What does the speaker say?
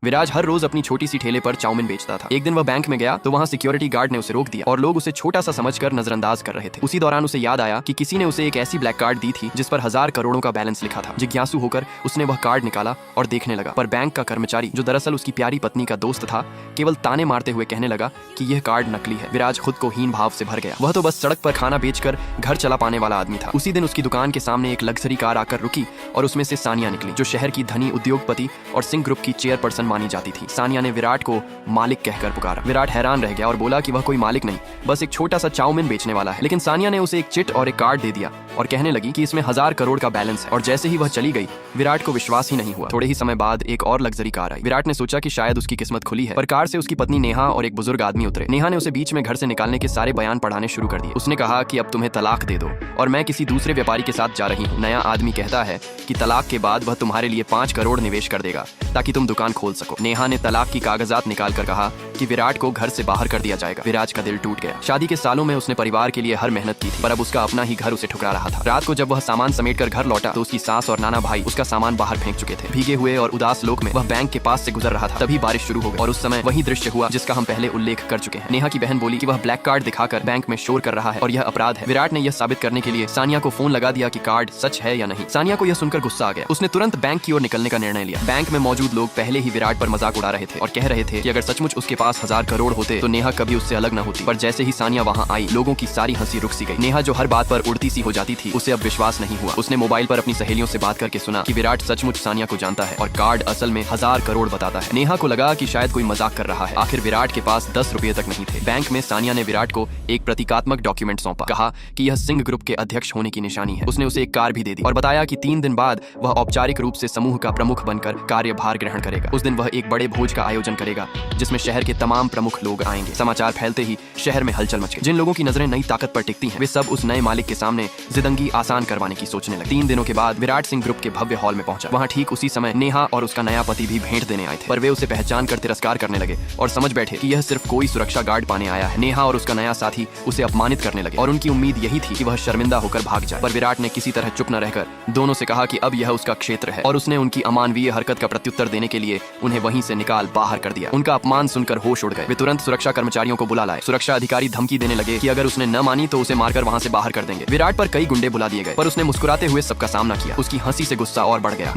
विराज हर रोज अपनी छोटी सी ठेले पर चाउमीन बेचता था। एक दिन वह बैंक में गया तो वहाँ सिक्योरिटी गार्ड ने उसे रोक दिया और लोग उसे छोटा सा समझकर नजरअंदाज कर रहे थे। उसी दौरान उसे याद आया कि किसी ने उसे एक ऐसी ब्लैक कार्ड दी थी जिस पर 1000 करोड़ों का बैलेंस लिखा था। जिज्ञासु होकर उसने वह कार्ड निकाला और देखने लगा, पर बैंक का कर्मचारी, जो दरअसल उसकी प्यारी पत्नी का दोस्त था, केवल ताने मारते हुए कहने लगा कि यह कार्ड नकली है। विराज खुद को हीन भाव से भर गया। वह तो बस सड़क पर खाना बेचकर घर चला पाने वाला आदमी था। उसी दिन उसकी दुकान के सामने एक लग्जरी कार आकर रुकी और उसमें से सानिया निकली, जो शहर की धनी उद्योगपति और सिंह ग्रुप की चेयरपर्सन मानी जाती थी। सानिया ने विराट को मालिक कहकर पुकारा। विराट हैरान रह गया और बोला कि वह कोई मालिक नहीं, बस एक छोटा सा चाउमीन बेचने वाला है। लेकिन सानिया ने उसे एक चिट और एक कार्ड दे दिया और कहने लगी कि इसमें 1000 करोड़ का बैलेंस है। और जैसे ही वह चली गई, विराट को विश्वास ही नहीं हुआ। थोड़े ही समय बाद एक और लग्जरी कार आई। विराट ने सोचा कि शायद उसकी किस्मत खुली है, पर कार से उसकी पत्नी नेहा और एक बुजुर्ग आदमी उतरे। नेहा ने उसे बीच में घर से निकालने के सारे बयान पढ़ाने शुरू कर दिए। उसने कहा कि अब तुम्हें तलाक दे दो और मैं किसी दूसरे व्यापारी के साथ जा रही हूँ। नया आदमी कहता है कि तलाक के बाद वह तुम्हारे लिए 5 करोड़ निवेश कर देगा ताकि तुम दुकान खोल सको। नेहा ने तलाक की कागजात निकाल कर कहा कि विराट को घर से बाहर कर दिया जाएगा। विराज का दिल टूट गया। शादी के सालों में उसने परिवार के लिए हर मेहनत की थी, पर अब उसका अपना ही घर उसे ठुकरा रहा था। रात को जब वह सामान समेटकर घर लौटा तो उसकी सास और नाना भाई उसका सामान बाहर फेंक चुके थे। भीगे हुए और उदास लोक में वह बैंक के पास से गुजर रहा था। तभी बारिश शुरू हो गई और उस समय वही दृश्य हुआ जिसका हम पहले उल्लेख कर चुके हैं। नेहा की बहन बोली कि वह ब्लैक कार्ड दिखाकर बैंक में शोर कर रहा है और यह अपराध है। विराट ने यह साबित करने के लिए सानिया को फोन लगा दिया कि कार्ड सच है या नहीं। सानिया को यह सुनकर गुस्सा आ गया। उसने तुरंत बैंक की ओर निकलने का निर्णय लिया। बैंक में मौजूद लोग पहले ही विराट पर मजाक उड़ा रहे थे और कह रहे थे कि अगर सचमुच उसके पास 1000 करोड़ होते तो नेहा कभी उससे अलग न होती। पर जैसे ही सानिया वहां आई, लोगों की सारी हंसी रुक सी गई। नेहा जो हर बात पर उड़ती सी हो जाती थी, उसे अब विश्वास नहीं हुआ। उसने मोबाइल पर अपनी सहेलियों से बात करके सुना कि विराट सचमुच सानिया को जानता है और कार्ड असल में 1000 करोड़ बताता है। नेहा को लगा कि शायद कोई मजाक कर रहा है। आखिर विराट के पास 10 रुपए तक नहीं थे। बैंक में सानिया ने विराट को एक प्रतीकात्मक डॉक्यूमेंट सौंपा। कहा कि यह सिंह ग्रुप के अध्यक्ष होने की निशानी है। उसने उसे एक कार भी दे दी और बताया कि 3 दिन बाद वह औपचारिक रूप से समूह का प्रमुख बनकर कार्यभार ग्रहण करेगा। उस दिन वह एक बड़े भोज का आयोजन करेगा जिसमें शहर के तमाम प्रमुख लोग आएंगे। समाचार फैलते ही शहर में हलचल मच गई। जिन लोगों की नजरें नई ताकत पर टिकती हैं, वे सब उस नए मालिक के सामने जिंदगी आसान करवाने की सोचने लगे। 3 दिनों के बाद विराट सिंह ग्रुप के भव्य हॉल में पहुंचा। वहां ठीक उसी समय नेहा और उसका नया पति भी भेंट देने आए थे, पर वे उसे पहचान कर तिरस्कार करने लगे और समझ बैठे कि यह सिर्फ कोई सुरक्षा गार्ड पाने आया है। नेहा और उसका नया साथी उसे अपमानित करने लगे और उनकी उम्मीद यही थी कि वह शर्मिंदा होकर भाग जाए। पर विराट ने किसी तरह चुप न रहकर दोनों से कहा कि अब यह उसका क्षेत्र है और उसने उनकी अमानवीय हरकत का प्रत्युत्तर देने के लिए उन्हें वहीं से निकाल बाहर कर दिया। उनका अपमान सुनकर होश उड़ गए। वे तुरंत सुरक्षा कर्मचारियों को बुला लाए। सुरक्षा अधिकारी धमकी देने लगे कि अगर उसने न मानी तो उसे मारकर वहां से बाहर कर देंगे। विराट पर कई गुंडे बुला दिए गए, पर उसने मुस्कुराते हुए सबका सामना किया। उसकी हंसी से गुस्सा और बढ़ गया।